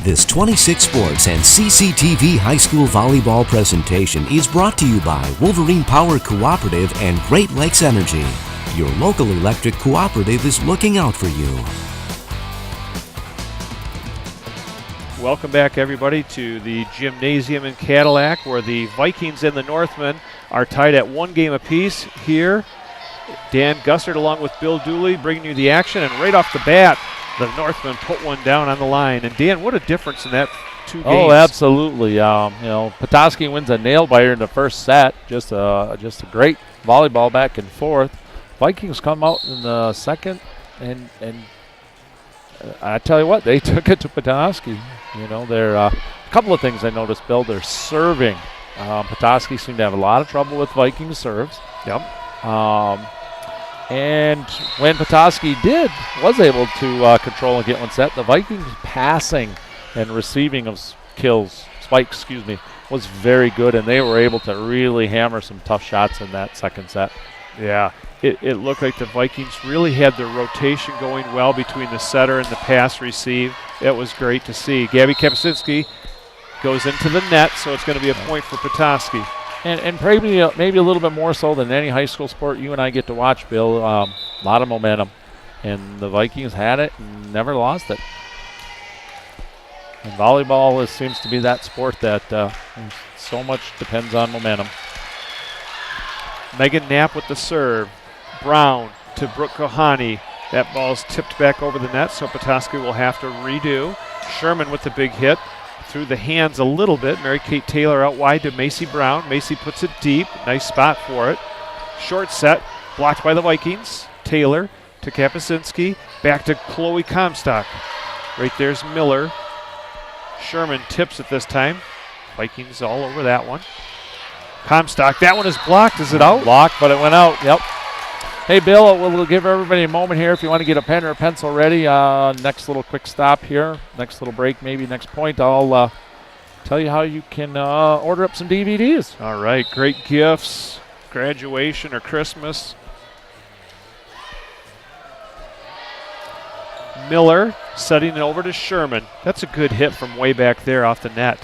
This 26 Sports and CCTV High School Volleyball presentation is brought to you by Wolverine Power Cooperative and Great Lakes Energy. Your local electric cooperative is looking out for you. Welcome back, everybody, to the gymnasium in Cadillac, where the Vikings and the Northmen are tied at 1 game apiece here. Dan Gussert along with Bill Dooley bringing you the action, and right off the bat, the Northmen put one down on the line. And Dan, what a difference in that 2 games. Oh, absolutely. Petoskey wins a nail biter in the first set. Just a great volleyball back and forth. Vikings come out in the second, and I tell you what, they took it to Petoskey. There a couple of things I noticed, Bill. They're serving. Petoskey seemed to have a lot of trouble with Vikings serves. Yep. And when Petoskey was able to control and get one set, the Vikings passing and receiving of spikes, was very good, and they were able to really hammer some tough shots in that second set. Yeah, it looked like the Vikings really had their rotation going well between the setter and the pass receive. It was great to see. Gabby Kapczynski goes into the net, so it's going to be a point for Petoskey. And maybe a little bit more so than any high school sport you and I get to watch, Bill. A lot of momentum. And the Vikings had it and never lost it. And volleyball seems to be that sport that so much depends on momentum. Megan Knapp with the serve. Brown to Brooke Kohani. That ball's tipped back over the net, so Petoskey will have to redo. Sherman with the big hit. Through the hands a little bit. Mary-Kate Taylor out wide to Macy Brown. Macy puts it deep. Nice spot for it. Short set. Blocked by the Vikings. Taylor to Kapczynski. Back to Chloe Comstock. Right there's Miller. Sherman tips it this time. Vikings all over that one. Comstock. That one is blocked. Is it out? Blocked, but it went out. Yep. Hey, Bill, we'll give everybody a moment here if you want to get a pen or a pencil ready. Next little quick stop here, next little break, maybe next point, I'll tell you how you can order up some DVDs. All right, great gifts, graduation or Christmas. Miller setting it over to Sherman. That's a good hit from way back there off the net.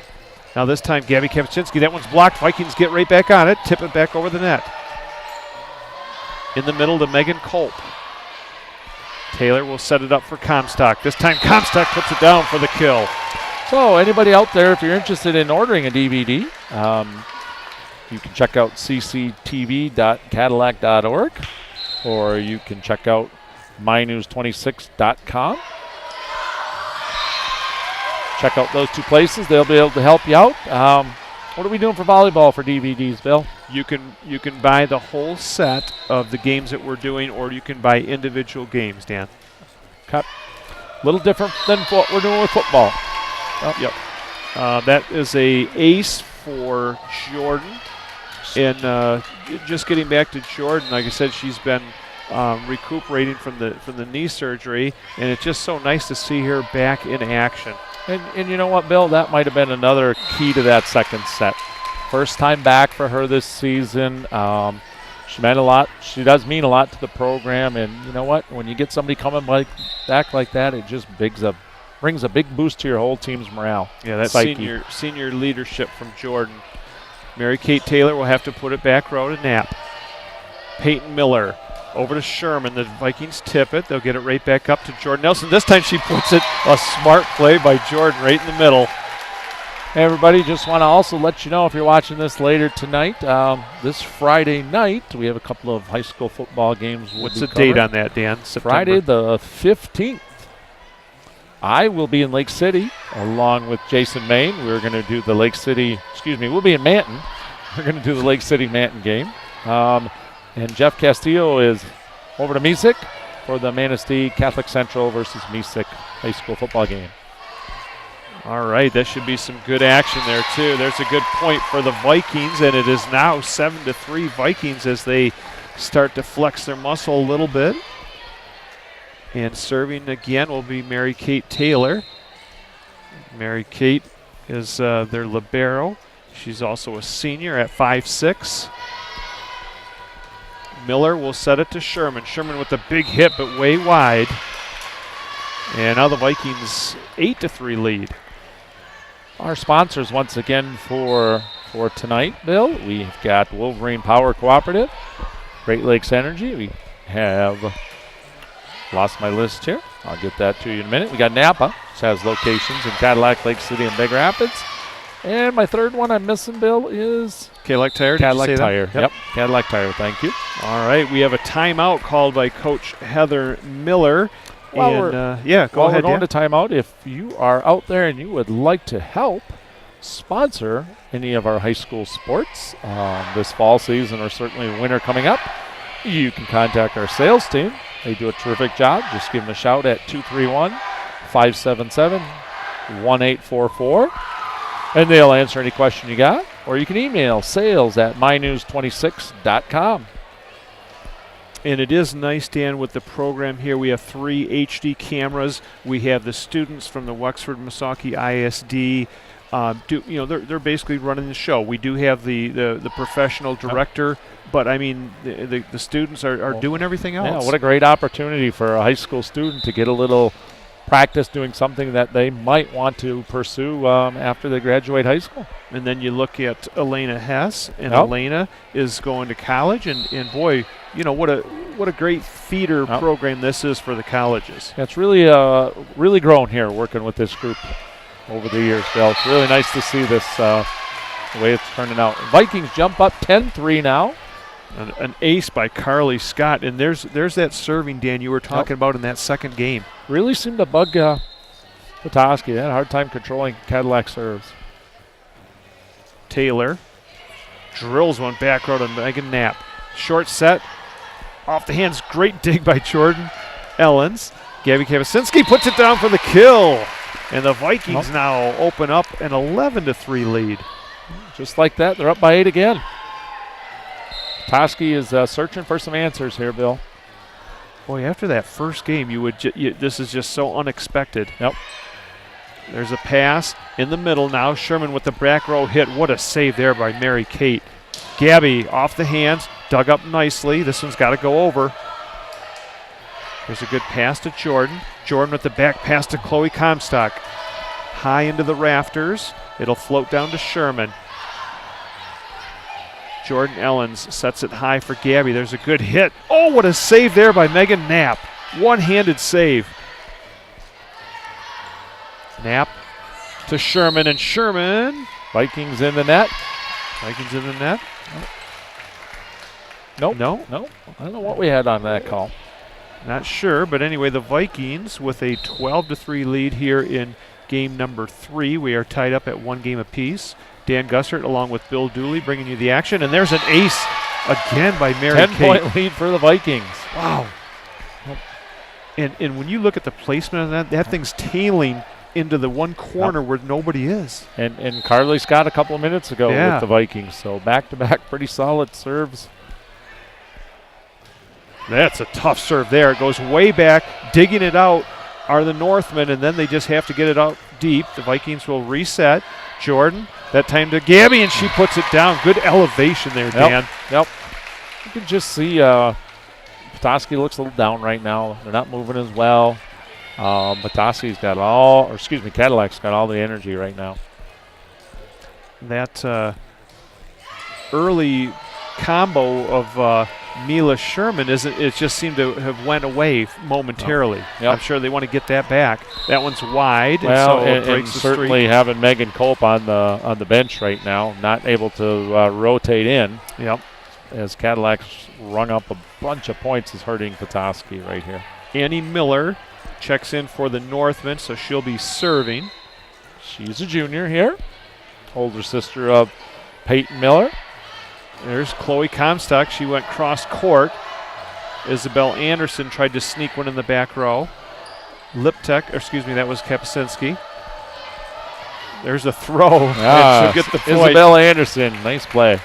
Now this time, Gabby Kapczynski, that one's blocked. Vikings get right back on it, tip it back over the net. In the middle to Megan Culp. Taylor will set it up for Comstock. This time Comstock puts it down for the kill. So anybody out there, if you're interested in ordering a DVD, you can check out cctv.cadillac.org, or you can check out mynews26.com. Check out those 2 places. They'll be able to help you out. What are we doing for volleyball for DVDs, Bill? You can buy the whole set of the games that we're doing, or you can buy individual games, Dan. Okay. A little different than what we're doing with football. Yep. That is a ace for Jordan. And just getting back to Jordan, like I said, she's been recuperating from the knee surgery, and it's just so nice to see her back in action. And you know what, Bill? That might have been another key to that second set. First time back for her this season. She meant a lot. She does mean a lot to the program. And you know what? When you get somebody coming back like that, it just brings a big boost to your whole team's morale. Yeah, that's psyche. senior leadership from Jordan. Mary-Kate Taylor will have to put it back row to Knapp. Peyton Miller over to Sherman. The Vikings tip it. They'll get it right back up to Jordan Nelson. This time she puts it, a smart play by Jordan right in the middle. Hey, everybody, just want to also let you know, if you're watching this later tonight, this Friday night, we have a couple of high school football games. What's the date on that, Dan? September. Friday the 15th. I will be in Lake City along with Jason Main. We're going to do the we'll be in Manton. We're going to do the Lake City Manton game. And Jeff Castillo is over to Mesick for the Manistee Catholic Central versus Mesick high school football game. All right, that should be some good action there, too. There's a good point for the Vikings, and it is now 7-3 Vikings as they start to flex their muscle a little bit. And serving again will be Mary-Kate Taylor. Mary-Kate is their libero. She's also a senior at 5'6". Miller will set it to Sherman. Sherman with a big hit, but way wide. And now the Vikings 8-3 lead. Our sponsors once again for tonight, Bill. We've got Wolverine Power Cooperative, Great Lakes Energy. We have lost my list here. I'll get that to you in a minute. We got Napa, which has locations in Cadillac, Lake City, and Big Rapids. And my third one I'm missing, Bill, is Cadillac Tire. Cadillac Tire. Yep, Cadillac Tire. Thank you. All right, we have a timeout called by Coach Heather Miller. Go ahead. We're going to timeout. If you are out there and you would like to help sponsor any of our high school sports this fall season or certainly winter coming up, you can contact our sales team. They do a terrific job. Just give them a shout at 231-577-1844. And they'll answer any question you got. Or you can email sales@mynews26.com. And it is nice, Dan, with the program here. We have 3 HD cameras. We have the students from the Wexford-Missaukee ISD. They're basically running the show. We do have the professional director, but I mean the students are doing everything else. Yeah, what a great opportunity for a high school student to get a little practice doing something that they might want to pursue after they graduate high school. And then you look at Elena Hess, and Elena is going to college, and boy, what a great feeder program this is for the colleges. Yeah, it's really grown here working with this group over the years, Bill. It's really nice to see this the way it's turning out. Vikings jump up 10-3 now. An ace by Carly Scott, and there's that serving, Dan, you were talking about in that second game. Really seemed to bug Petoskey. They had a hard time controlling Cadillac serves. Taylor drills one back row to Megan Knapp. Short set, off the hands, great dig by Jordan Ellens. Gabby Kawasinski puts it down for the kill, and the Vikings now open up an 11-3 lead. Just like that, they're up by 8 again. Petoskey is searching for some answers here, Bill. Boy, after that first game, this is just so unexpected. Yep. There's a pass in the middle now. Sherman with the back row hit. What a save there by Mary Kate. Gabby off the hands, dug up nicely. This one's got to go over. There's a good pass to Jordan. Jordan with the back pass to Chloe Comstock. High into the rafters. It'll float down to Sherman. Jordan Ellens sets it high for Gabby. There's a good hit. Oh, what a save there by Megan Knapp. One-handed save. Knapp to Sherman, and Sherman. Vikings in the net. Vikings in the net. Nope. No? I don't know what we had on that call. Not sure, but anyway, the Vikings with a 12-3 lead here in game number 3. We are tied up at 1 game apiece. Dan Gussert along with Bill Dooley bringing you the action. And there's an ace again by Mary Kate. 10-point lead for the Vikings. Wow. And when you look at the placement of that thing's tailing into the one corner where nobody is. And Carly Scott a couple of minutes ago with the Vikings. So back-to-back pretty solid serves. That's a tough serve there. It goes way back. Digging it out are the Northmen, and then they just have to get it out deep. The Vikings will reset. Jordan, that time to Gabby, and she puts it down. Good elevation there, Dan. Yep. You can just see Petoskey looks a little down right now. They're not moving as well. Cadillac's got all the energy right now. That early combo of Mila Sherman it just seemed to have went away momentarily. I'm sure they want to get that back. That one's wide, and certainly having Megan Culp on the bench right now, not able to rotate in. Yep. As Cadillac's rung up a bunch of points is hurting Petoskey right here. Annie Miller checks in for the Northmen, so she'll be serving. She's a junior here. Older sister of Peyton Miller. There's Chloe Comstock. She went cross court. Isabel Anderson tried to sneak one in the back row. That was Kapusinski. There's a throw. She'll get the point. Isabel Anderson, nice play.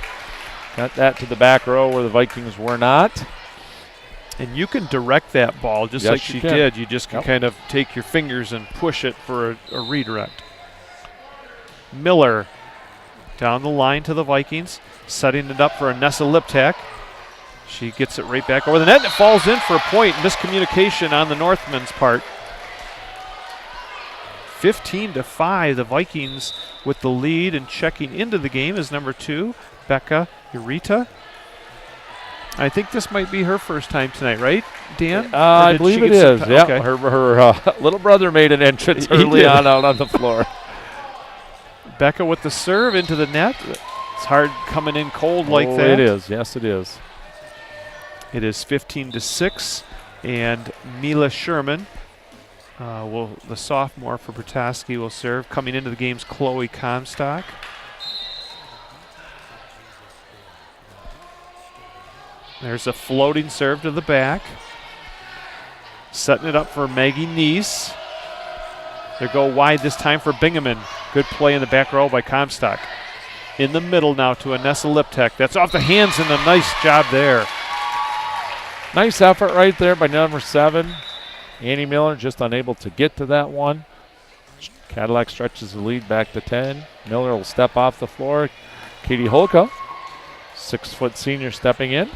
Got that to the back row where the Vikings were not. And you can direct that ball just like she did. You just can kind of take your fingers and push it for a redirect. Miller down the line to the Vikings, setting it up for Anessa Liptak. She gets it right back over the net, and it falls in for a point. Miscommunication on the Northmen's part. 15-5, the Vikings with the lead, and checking into the game is number 2, Becca Ureta. I think this might be her first time tonight, right, Dan? I believe it is. Yeah, okay. her little brother made an entrance early on out on the floor. Becca with the serve into the net. It's hard coming in cold like that. It is. Yes, it is. It is 15-6, and Mila Sherman, the sophomore for Petoskey, will serve. Coming into the game's Chloe Comstock. There's a floating serve to the back. Setting it up for Maggie Neese. They go wide this time for Bingaman. Good play in the back row by Comstock. In the middle now to Anessa Liptek. That's off the hands, and a nice job there. Nice effort right there by number 7. Annie Miller just unable to get to that one. Cadillac stretches the lead back to 10. Miller will step off the floor. Katie Holka, 6-foot senior, stepping in.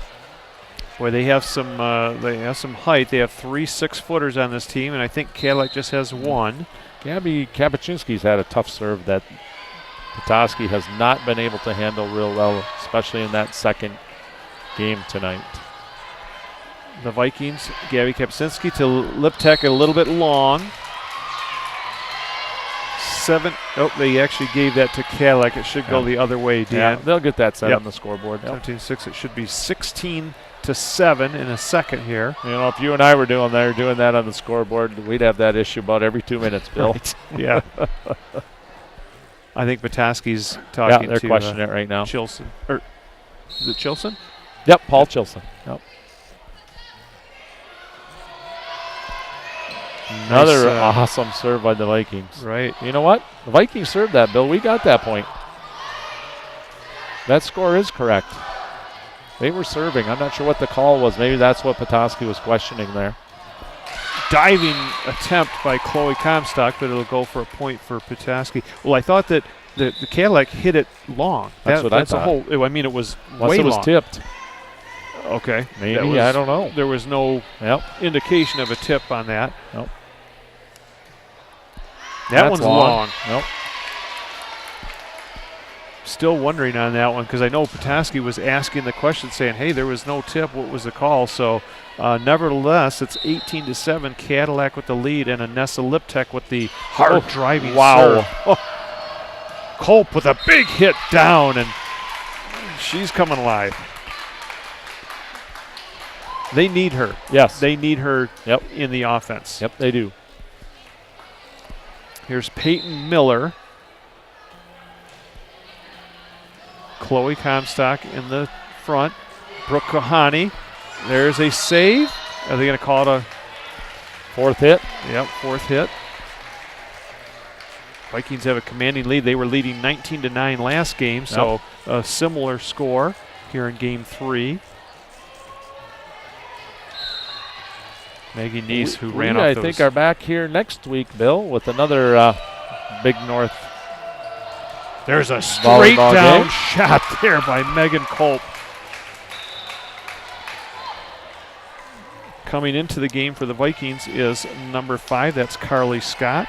Boy, they have some height. They have 3 6-footers on this team, and I think Cadillac just has 1. Gabby Kapuscinski's had a tough serve that Petoskey has not been able to handle real well, especially in that second game tonight. The Vikings, Gabby Kapuscinski to Liptek, a little bit long. 7. Oh, they actually gave that to Cadillac. It should go the other way, Dan. Yeah, they'll get that set on the scoreboard. 17-6. It should be 16-7 in a second here. You know, if you and I were doing that on the scoreboard, we'd have that issue about every 2 minutes, Bill. Right. Yeah. I think Petoskey's talking to. They're questioning it right now. Chilson. Or is it Chilson? Yep, Paul Chilson. Yep. Another awesome serve by the Vikings. Right. You know what? The Vikings served that, Bill. We got that point. That score is correct. They were serving. I'm not sure what the call was. Maybe that's what Petoskey was questioning there. Diving attempt by Chloe Comstock, but it'll go for a point for Petoskey. Well, I thought that the Cadillac hit it long. That's what I thought. I mean, it was Unless way it was long. tipped. Okay. Maybe. I don't know. There was no indication of a tip on that. Nope. That one's long. Nope. Still wondering on that one because I know Petoskey was asking the question saying, hey, there was no tip. What was the call? So, nevertheless, it's 18-7. Cadillac with the lead and Anessa Liptek with the hard driving serve. Oh. Culp with a big hit down, and she's coming alive. They need her. Yes. They need her in the offense. Yep, they do. Here's Peyton Miller. Chloe Comstock in the front. Brooke Kohani. There's a save. Are they going to call it a fourth hit? Yep, fourth hit. Vikings have a commanding lead. They were leading 19-9 last game, so a similar score here in Game 3. Maggie Neese, who ran off those. I think are back here next week, Bill, with another Big North. There's a straight down shot there by Megan Culp. Coming into the game for the Vikings is number 5. That's Carly Scott.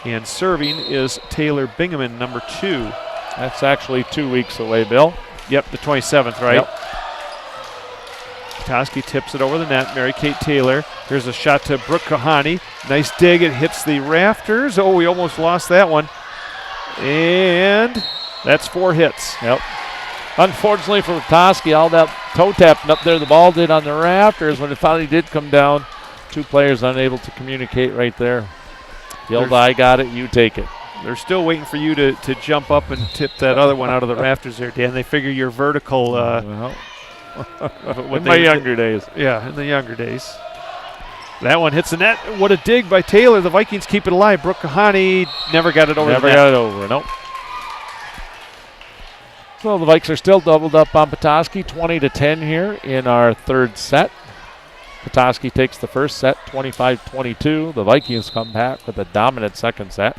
And serving is Taylor Bingaman, number 2. That's actually 2 weeks away, Bill. Yep, the 27th, right? Yep. Petoskey tips it over the net. Mary-Kate Taylor. Here's a shot to Brooke Kohani. Nice dig. It hits the rafters. Oh, we almost lost that one. And that's 4 hits. Yep. Unfortunately for Petoskey, all that toe tapping up there the ball did on the rafters when it finally did come down. 2 players unable to communicate right there. The old I got it, you take it. They're still waiting for you to jump up and tip that other one out of the rafters there, Dan. They figure you're vertical. In my younger days. Yeah, in the younger days. That one hits the net. What a dig by Taylor. The Vikings keep it alive. Brooke Kohani never got it over the net. Never got it over, nope. So the Vikes are still doubled up on Petoskey, 20-10 here in our third set. Petoskey takes the first set, 25-22. The Vikings come back with a dominant second set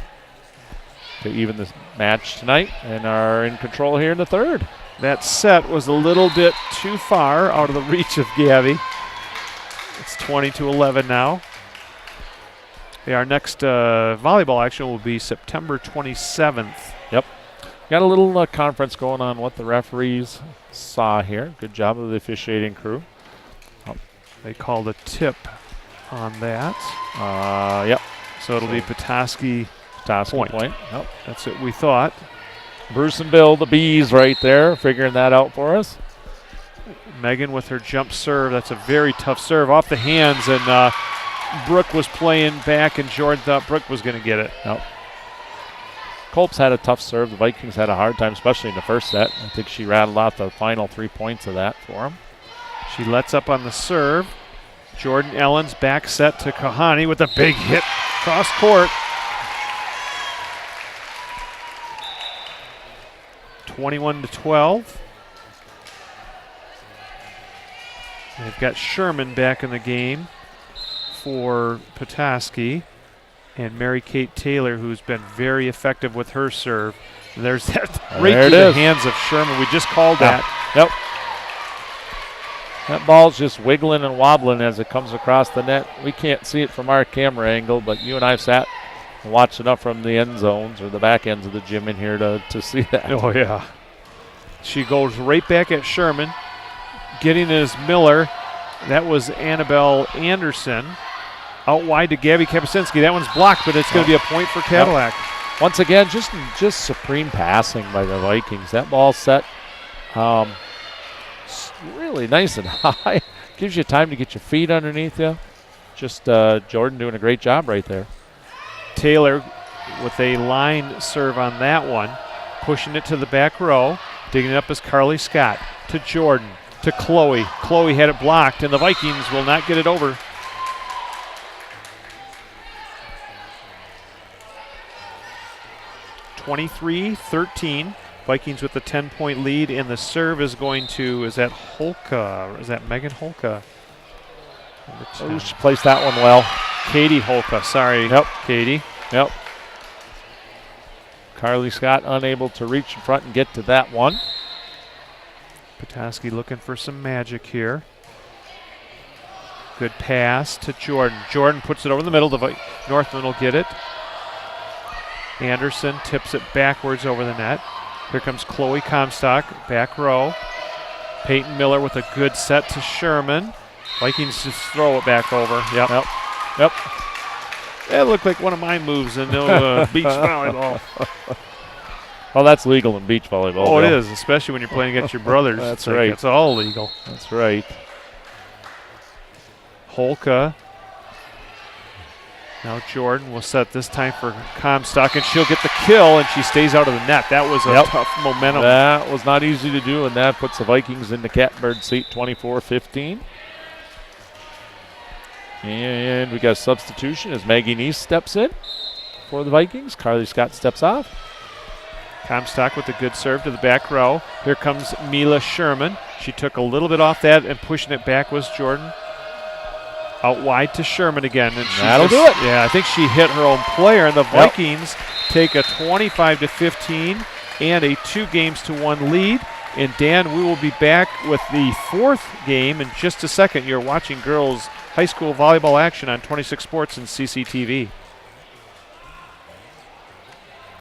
to even the match tonight and are in control here in the third. That set was a little bit too far out of the reach of Gabby. It's 20-11 now. Our next volleyball action will be September 27th. Yep. Got a little conference going on what the referees saw here. Good job of the officiating crew. They called a tip on that. Yep. So it'll be Petoskey point. Yep. That's what we thought. Bruce and Bill, the bees right there, figuring that out for us. Megan with her jump serve. That's a very tough serve off the hands, and Brooke was playing back, and Jordan thought Brooke was going to get it. Yep. Colps had a tough serve. The Vikings had a hard time, especially in the first set. I think she rattled out the final 3 points of that for them. She lets up on the serve. Jordan Ellen's back set to Kahani with a big hit cross court. 21-12. They've got Sherman back in the game for Petoskey, and Mary-Kate Taylor, who's been very effective with her serve. And there's that right through the hands of Sherman. We just called that. Yep. That ball's just wiggling and wobbling as it comes across the net. We can't see it from our camera angle, but you and I have sat and watched enough from the end zones or the back ends of the gym in here to see that. Oh, yeah. She goes right back at Sherman. Getting is Miller. That was Annabelle Anderson. Out wide to Gabby Kapuscinski. That one's blocked, but it's going to be a point for Cadillac. Yep. Once again, just supreme passing by the Vikings. That ball set really nice and high. Gives you time to get your feet underneath you. Just Jordan doing a great job right there. Taylor with a line serve on that one. Pushing it to the back row. Digging it up is Carly Scott. To Jordan. To Chloe. Chloe had it blocked, and the Vikings will not get it over. (23-13). Vikings with the 10-point lead, and the serve is going to, is that Holka? Is that Megan Holka? Oh, she placed that one well. Katie Holka, sorry. Yep. Katie. Yep. Carly Scott unable to reach in front and get to that one. Petoskey looking for some magic here. Good pass to Jordan. Jordan puts it over the middle. The Northman will get it. Anderson tips it backwards over the net. Here comes Chloe Comstock, back row. Peyton Miller with a good set to Sherman. Vikings just throw it back over. Yep. That looked like one of my moves in beach volleyball. Well, that's legal in beach volleyball. Oh, it is, especially when you're playing against your brothers. That's right. It's all legal. That's right. Holka. Now Jordan will set this time for Comstock, and she'll get the kill, and she stays out of the net. That was a tough momentum. That was not easy to do, and that puts the Vikings in the catbird seat 24-15. And we got a substitution as Maggie Neese steps in for the Vikings. Carly Scott steps off. Comstock with a good serve to the back row. Here comes Mila Sherman. She took a little bit off that, and pushing it back was Jordan. Out wide to Sherman again. And that'll do it. Yeah, I think she hit her own player, and the Vikings take a 25-15 and a 2-1 lead. And Dan, we will be back with the 4th game in just a second. You're watching girls high school volleyball action on 26 Sports and CCTV.